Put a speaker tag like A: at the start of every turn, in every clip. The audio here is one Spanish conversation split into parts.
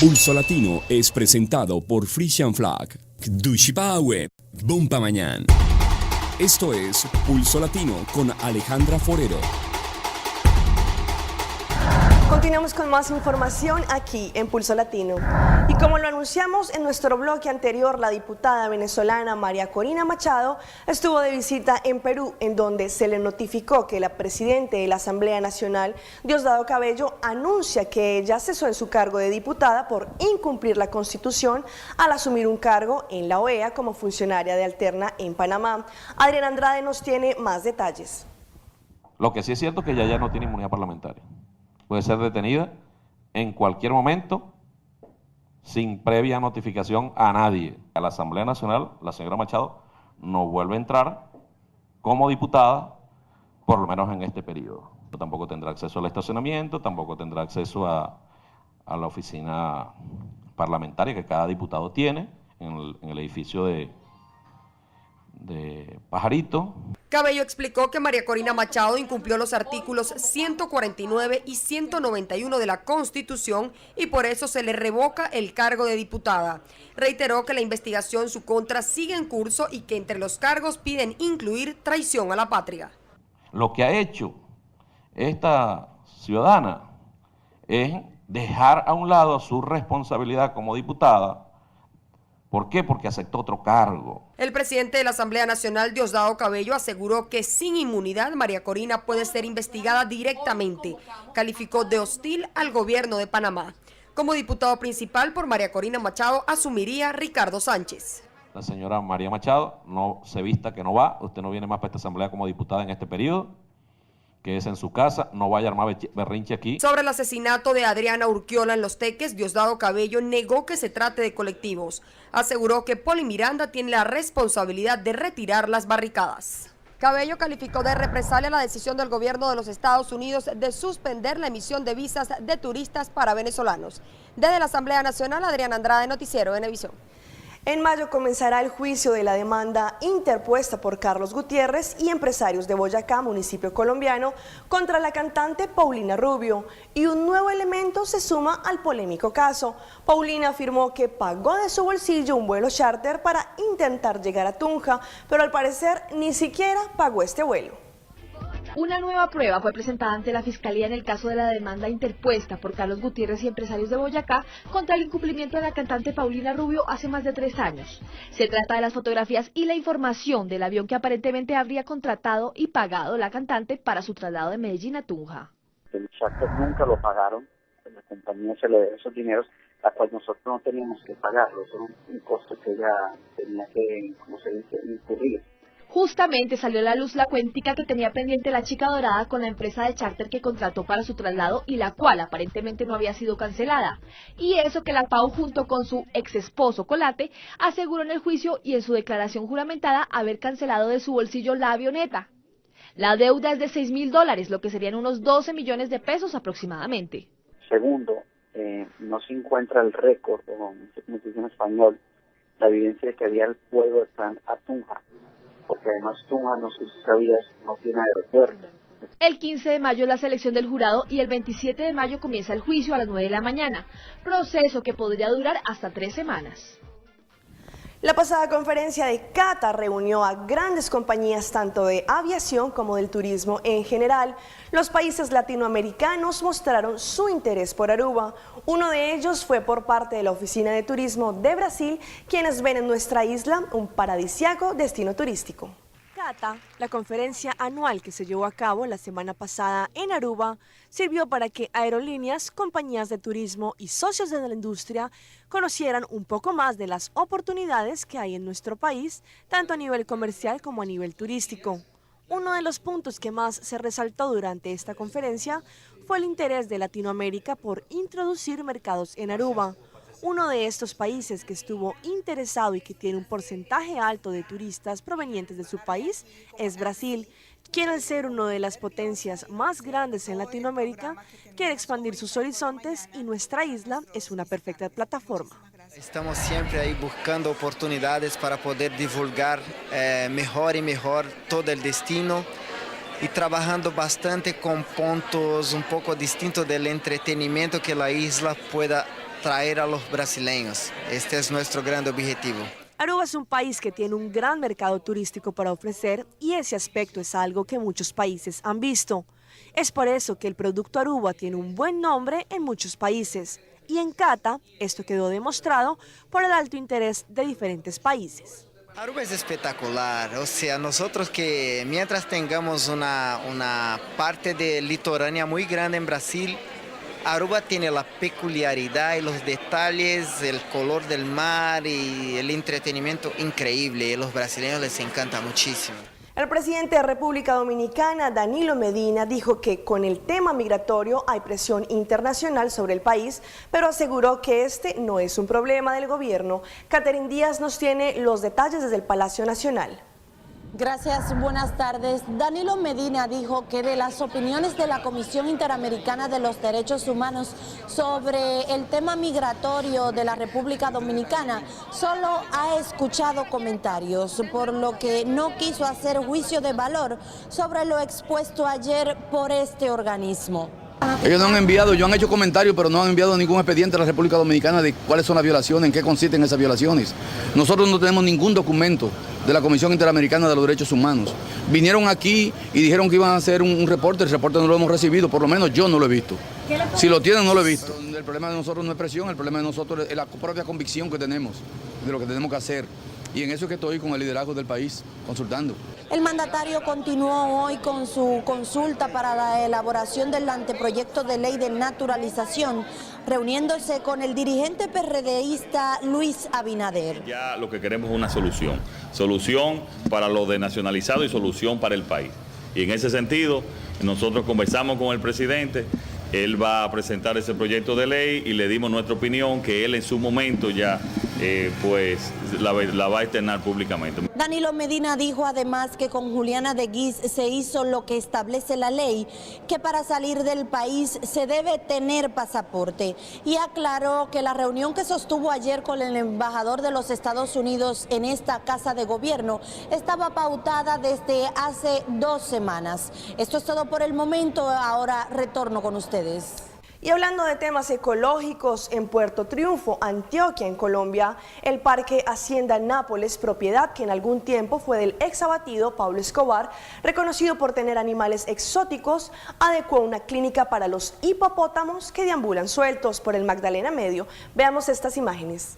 A: Pulso Latino es presentado por Frisian Flag, Dushipawe, Bompa Mañán. Esto es Pulso Latino con Alejandra Forero.
B: Continuamos con más información aquí en Pulso Latino. Y como lo anunciamos en nuestro bloque anterior, la diputada venezolana María Corina Machado estuvo de visita en Perú, en donde se le notificó que la presidenta de la Asamblea Nacional, Diosdado Cabello, anuncia que ella cesó en su cargo de diputada por incumplir la Constitución al asumir un cargo en la OEA como funcionaria de alterna en Panamá. Adrián Andrade nos tiene más detalles.
C: Lo que sí es cierto es que ella ya no tiene inmunidad parlamentaria. Puede ser detenida en cualquier momento sin previa notificación a nadie. A la Asamblea Nacional, la señora Machado no vuelve a entrar como diputada, por lo menos en este periodo. Tampoco tendrá acceso al estacionamiento, tampoco tendrá acceso a la oficina parlamentaria que cada diputado tiene en el edificio de Pajarito.
D: Cabello explicó que María Corina Machado incumplió los artículos 149 y 191 de la Constitución y por eso se le revoca el cargo de diputada. Reiteró que la investigación en su contra sigue en curso y que entre los cargos piden incluir traición a la patria.
C: Lo que ha hecho esta ciudadana es dejar a un lado su responsabilidad como diputada. ¿Por qué? Porque aceptó otro cargo.
D: El presidente de la Asamblea Nacional, Diosdado Cabello, aseguró que sin inmunidad María Corina puede ser investigada directamente. Calificó de hostil al gobierno de Panamá. Como diputado principal por María Corina Machado asumiría Ricardo Sánchez.
C: La señora María Machado no se vista que no va, usted no viene más para esta asamblea como diputada en este periodo. Quédese en su casa, no vaya a armar berrinche aquí.
D: Sobre el asesinato de Adriana Urquiola en Los Teques, Diosdado Cabello negó que se trate de colectivos. Aseguró que Poli Miranda tiene la responsabilidad de retirar las barricadas. Cabello calificó de represalia la decisión del gobierno de los Estados Unidos de suspender la emisión de visas de turistas para venezolanos. Desde la Asamblea Nacional, Adrián Andrade, Noticiero Venevisión.
B: En mayo comenzará el juicio de la demanda interpuesta por Carlos Gutiérrez y empresarios de Boyacá, municipio colombiano, contra la cantante Paulina Rubio. Y un nuevo elemento se suma al polémico caso. Paulina afirmó que pagó de su bolsillo un vuelo charter para intentar llegar a Tunja, pero al parecer ni siquiera pagó este vuelo.
E: Una nueva prueba fue presentada ante la Fiscalía en el caso de la demanda interpuesta por Carlos Gutiérrez y empresarios de Boyacá contra el incumplimiento de la cantante Paulina Rubio hace más de 3 años. Se trata de las fotografías y la información del avión que aparentemente habría contratado y pagado la cantante para su traslado de Medellín a Tunja.
F: El charter nunca lo pagaron, la compañía se le debe esos dineros, a cual nosotros no teníamos que pagarlo, eso era un costo que ella tenía que, como se dice, incurrir.
E: Justamente salió a la luz la cuentica que tenía pendiente la chica dorada con la empresa de charter que contrató para su traslado y la cual aparentemente no había sido cancelada. Y eso que la Pau junto con su ex esposo Colate aseguró en el juicio y en su declaración juramentada haber cancelado de su bolsillo la avioneta. La deuda es de $6.000, lo que serían unos 12 millones de pesos aproximadamente.
F: Segundo, no se encuentra el récord, o no sé cómo se dice en español, la evidencia de que había el vuelo de San a Tunja. Porque además Tunja, no sé si sabías, no tiene aeropuerto.
E: El 15 de mayo es la selección del jurado y el 27 de mayo comienza el juicio a las 9 de la mañana, proceso que podría durar hasta 3 semanas.
B: La pasada conferencia de CATA reunió a grandes compañías tanto de aviación como del turismo en general. Los países latinoamericanos mostraron su interés por Aruba. Uno de ellos fue por parte de la Oficina de Turismo de Brasil, quienes ven en nuestra isla un paradisíaco destino turístico. CATA, la conferencia anual que se llevó a cabo la semana pasada en Aruba, sirvió para que aerolíneas, compañías de turismo y socios de la industria conocieran un poco más de las oportunidades que hay en nuestro país, tanto a nivel comercial como a nivel turístico. Uno de los puntos que más se resaltó durante esta conferencia fue el interés de Latinoamérica por introducir mercados en Aruba. Uno de estos países que estuvo interesado y que tiene un porcentaje alto de turistas provenientes de su país es Brasil, quien al ser una de las potencias más grandes en Latinoamérica, quiere expandir sus horizontes y nuestra isla es una perfecta plataforma.
G: Estamos siempre ahí buscando oportunidades para poder divulgar mejor y mejor todo el destino y trabajando bastante con puntos un poco distintos del entretenimiento que la isla pueda atraer a los brasileños. Este es nuestro gran objetivo.
B: Aruba es un país que tiene un gran mercado turístico para ofrecer y ese aspecto es algo que muchos países han visto. Es por eso que el producto Aruba tiene un buen nombre en muchos países. Y en Cata, esto quedó demostrado por el alto interés de diferentes países.
G: Aruba es espectacular, o sea, nosotros que mientras tengamos una parte de litoránea muy grande en Brasil, Aruba tiene la peculiaridad y los detalles, el color del mar y el entretenimiento increíble, y a los brasileños les encanta muchísimo.
B: El presidente de República Dominicana, Danilo Medina, dijo que con el tema migratorio hay presión internacional sobre el país, pero aseguró que este no es un problema del gobierno. Catherine Díaz nos tiene los detalles desde el Palacio Nacional.
H: Gracias, buenas tardes. Danilo Medina dijo que de las opiniones de la Comisión Interamericana de los Derechos Humanos sobre el tema migratorio de la República Dominicana, solo ha escuchado comentarios, por lo que no quiso hacer juicio de valor sobre lo expuesto ayer por este organismo.
I: Ellos no han enviado, ellos han hecho comentarios, pero no han enviado ningún expediente a la República Dominicana de cuáles son las violaciones, en qué consisten esas violaciones. Nosotros no tenemos ningún documento de la Comisión Interamericana de los Derechos Humanos. Vinieron aquí y dijeron que iban a hacer un reporte, el reporte no lo hemos recibido, por lo menos yo no lo he visto. Si lo tienen, no lo he visto. El problema de nosotros no es presión, el problema de nosotros es la propia convicción que tenemos de lo que tenemos que hacer. Y en eso es que estoy con el liderazgo del país, consultando.
H: El mandatario continuó hoy con su consulta para la elaboración del anteproyecto de ley de naturalización, reuniéndose con el dirigente PRDista Luis Abinader.
J: Ya lo que queremos es una solución para lo desnacionalizado y solución para el país. Y en ese sentido, nosotros conversamos con el presidente. Él va a presentar ese proyecto de ley y le dimos nuestra opinión, que él en su momento ya la va a externar públicamente.
H: Danilo Medina dijo además que con Juliana de Guiz se hizo lo que establece la ley, que para salir del país se debe tener pasaporte, y aclaró que la reunión que sostuvo ayer con el embajador de los Estados Unidos en esta casa de gobierno estaba pautada desde hace 2 semanas. Esto es todo por el momento, ahora retorno con ustedes.
B: Y hablando de temas ecológicos, en Puerto Triunfo, Antioquia, en Colombia, el Parque Hacienda Nápoles, propiedad que en algún tiempo fue del ex abatido Pablo Escobar, reconocido por tener animales exóticos, adecuó una clínica para los hipopótamos que deambulan sueltos por el Magdalena Medio. Veamos estas imágenes.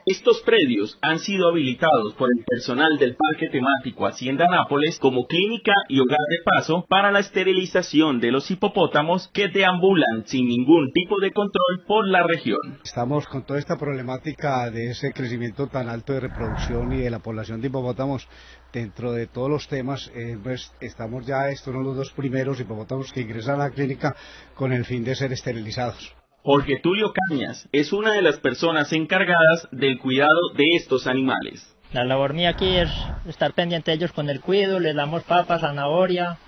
K: Estos predios han sido habilitados por el personal del Parque Temático Hacienda Nápoles como clínica y hogar de paso para la esterilización de los hipopótamos que deambulan sin ningún tipo de control por la región.
L: Estamos con toda esta problemática de ese crecimiento tan alto de reproducción y de la población de hipopótamos. Dentro de todos los temas, pues estamos ya estos son los 2 primeros hipopótamos que ingresan a la clínica con el fin de ser esterilizados.
K: Jorge Tulio Cañas es una de las personas encargadas del cuidado de estos animales.
M: La labor mía aquí es estar pendiente de ellos con el cuido, les damos papas, zanahoria,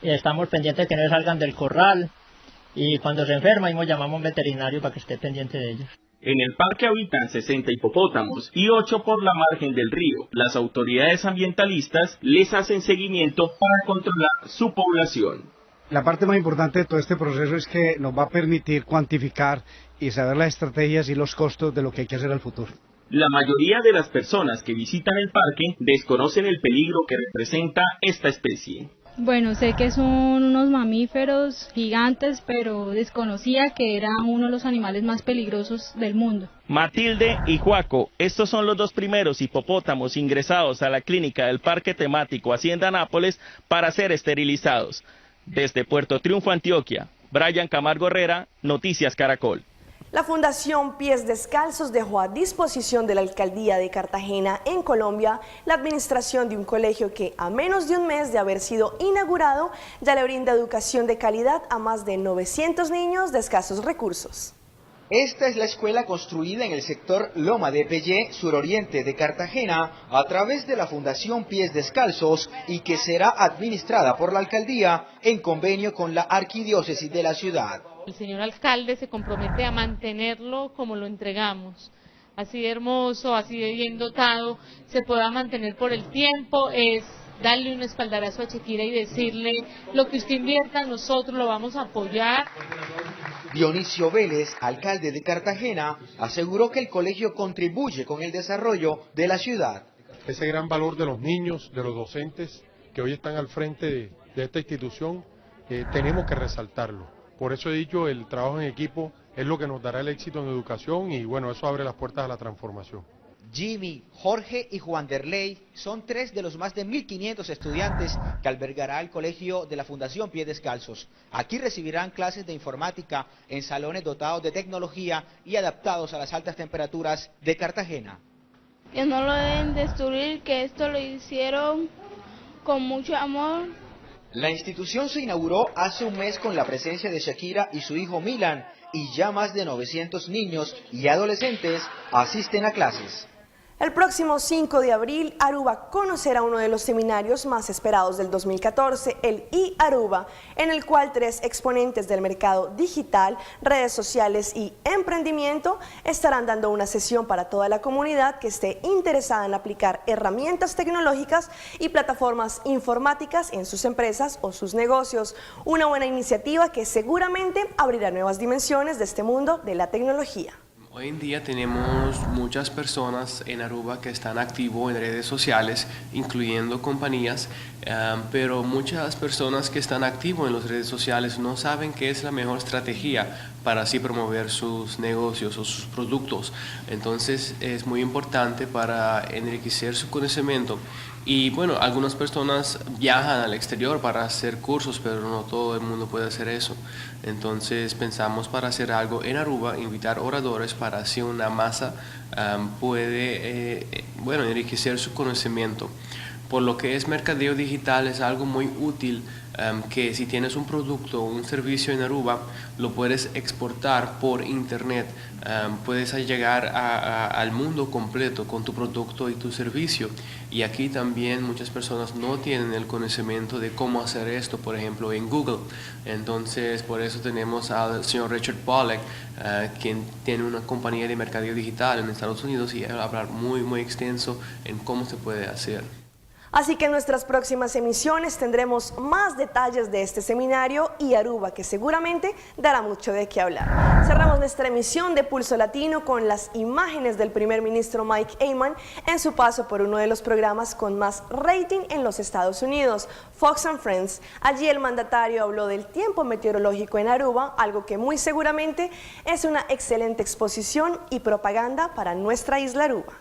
M: estamos pendientes de que no salgan del corral y cuando se enferman llamamos a un veterinario para que esté pendiente de ellos.
K: En el parque habitan 60 hipopótamos y 8 por la margen del río. Las autoridades ambientalistas les hacen seguimiento para controlar su población.
L: La parte más importante de todo este proceso es que nos va a permitir cuantificar y saber las estrategias y los costos de lo que hay que hacer al futuro.
K: La mayoría de las personas que visitan el parque desconocen el peligro que representa esta especie.
N: Bueno, sé que son unos mamíferos gigantes, pero desconocía que era uno de los animales más peligrosos del mundo.
K: Matilde y Juaco, estos son los 2 primeros hipopótamos ingresados a la clínica del Parque Temático Hacienda Nápoles para ser esterilizados. Desde Puerto Triunfo, Antioquia, Brian Camargo Herrera, Noticias Caracol.
B: La Fundación Pies Descalzos dejó a disposición de la Alcaldía de Cartagena, en Colombia, la administración de un colegio que, a menos de un mes de haber sido inaugurado, ya le brinda educación de calidad a más de 900 niños de escasos recursos.
O: Esta es la escuela construida en el sector Loma de Pellé, suroriente de Cartagena, a través de la Fundación Pies Descalzos y que será administrada por la alcaldía en convenio con la arquidiócesis de la ciudad.
P: El señor alcalde se compromete a mantenerlo como lo entregamos. Así de hermoso, así de bien dotado, se pueda mantener por el tiempo, es darle un espaldarazo a Chiquira y decirle: lo que usted invierta, nosotros lo vamos a apoyar.
O: Dionisio Vélez, alcalde de Cartagena, aseguró que el colegio contribuye con el desarrollo de la ciudad.
Q: Ese gran valor de los niños, de los docentes que hoy están al frente de esta institución, tenemos que resaltarlo. Por eso he dicho, el trabajo en equipo es lo que nos dará el éxito en educación y bueno, eso abre las puertas a la transformación.
O: Jimmy, Jorge y Juan Derley son 3 de los más de 1.500 estudiantes que albergará el colegio de la Fundación Pies Descalzos. Aquí recibirán clases de informática en salones dotados de tecnología y adaptados a las altas temperaturas de Cartagena.
R: Que no lo deben destruir, que esto lo hicieron con mucho amor.
O: La institución se inauguró hace un mes con la presencia de Shakira y su hijo Milan, y ya más de 900 niños y adolescentes asisten a clases.
B: El próximo 5 de abril, Aruba conocerá uno de los seminarios más esperados del 2014, el iAruba, en el cual 3 exponentes del mercado digital, redes sociales y emprendimiento estarán dando una sesión para toda la comunidad que esté interesada en aplicar herramientas tecnológicas y plataformas informáticas en sus empresas o sus negocios. Una buena iniciativa que seguramente abrirá nuevas dimensiones de este mundo de la tecnología.
S: Hoy en día tenemos muchas personas en Aruba que están activos en redes sociales, incluyendo compañías, pero muchas personas que están activos en las redes sociales no saben qué es la mejor estrategia para así promover sus negocios o sus productos. Entonces es muy importante para enriquecer su conocimiento. Y bueno, algunas personas viajan al exterior para hacer cursos, pero no todo el mundo puede hacer eso. Entonces pensamos para hacer algo en Aruba, invitar oradores para así una masa puede enriquecer su conocimiento. Por lo que es mercadeo digital es algo muy útil, que si tienes un producto o un servicio en Aruba, lo puedes exportar por internet, puedes llegar al mundo completo con tu producto y tu servicio. Y aquí también muchas personas no tienen el conocimiento de cómo hacer esto, por ejemplo en Google. Entonces por eso tenemos al señor Richard Pollack, quien tiene una compañía de mercadeo digital en Estados Unidos, y él va a hablar muy extenso en cómo se puede hacer.
B: Así que en nuestras próximas emisiones tendremos más detalles de este seminario iAruba, que seguramente dará mucho de qué hablar. Cerramos nuestra emisión de Pulso Latino con las imágenes del primer ministro Mike Eyman en su paso por uno de los programas con más rating en los Estados Unidos, Fox and Friends. Allí el mandatario habló del tiempo meteorológico en Aruba, algo que muy seguramente es una excelente exposición y propaganda para nuestra isla Aruba.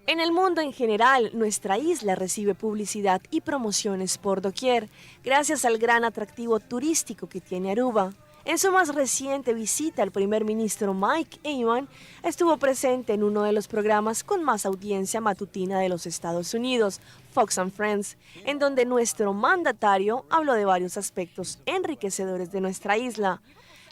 B: En el mundo en general, nuestra isla recibe publicidad y promociones por doquier, gracias al gran atractivo turístico que tiene Aruba. En su más reciente visita, el primer ministro Mike Eyman estuvo presente en uno de los programas con más audiencia matutina de los Estados Unidos, Fox and Friends, en donde nuestro mandatario habló de varios aspectos enriquecedores de nuestra isla.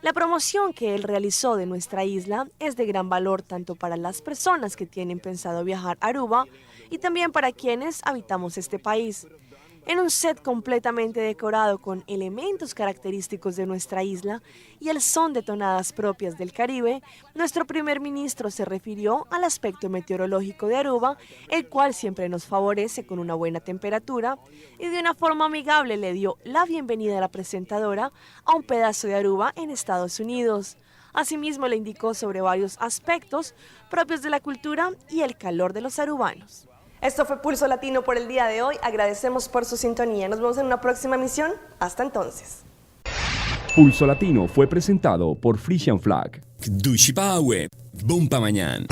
B: La promoción que él realizó de nuestra isla es de gran valor tanto para las personas que tienen pensado viajar a Aruba y también para quienes habitamos este país. En un set completamente decorado con elementos característicos de nuestra isla y el son de tonadas propias del Caribe, nuestro primer ministro se refirió al aspecto meteorológico de Aruba, el cual siempre nos favorece con una buena temperatura, y de una forma amigable le dio la bienvenida a la presentadora a un pedazo de Aruba en Estados Unidos. Asimismo le indicó sobre varios aspectos propios de la cultura y el calor de los arubanos. Esto fue Pulso Latino por el día de hoy. Agradecemos por su sintonía. Nos vemos en una próxima emisión. Hasta entonces.
A: Pulso Latino fue presentado por Frisian Flag. Dushipawe. Bon pa mañana.